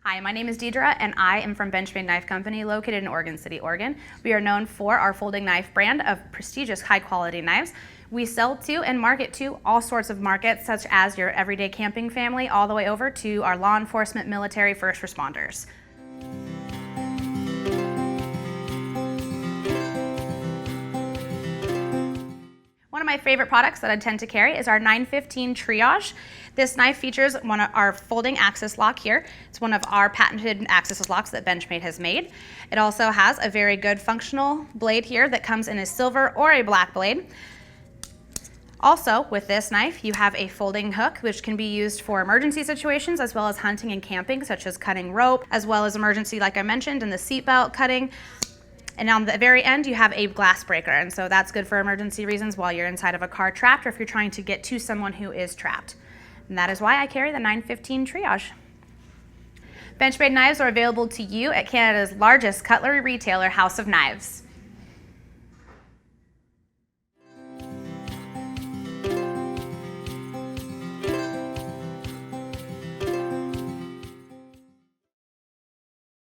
Hi, my name is Deidre and I am from Benchmade Knife Company located in Oregon City, Oregon. We are known for our folding knife brand of prestigious high quality knives. We sell to and market to all sorts of markets such as your everyday camping family all the way over to our law enforcement, military, first responders. One of my favorite products that I tend to carry is our 915 Triage. This knife features one of our folding axis lock here. It's one of our patented axis locks that Benchmade has made. It also has a very good functional blade here that comes in a silver or a black blade. Also, with this knife, you have a folding hook, which can be used for emergency situations as well as hunting and camping, such as cutting rope, as well as emergency, like I mentioned, in the seatbelt cutting. And on the very end, you have a glass breaker, and so that's good for emergency reasons while you're inside of a car trapped or if you're trying to get to someone who is trapped. And that is why I carry the 915 Triage. Benchmade knives are available to you at Canada's largest cutlery retailer, House of Knives.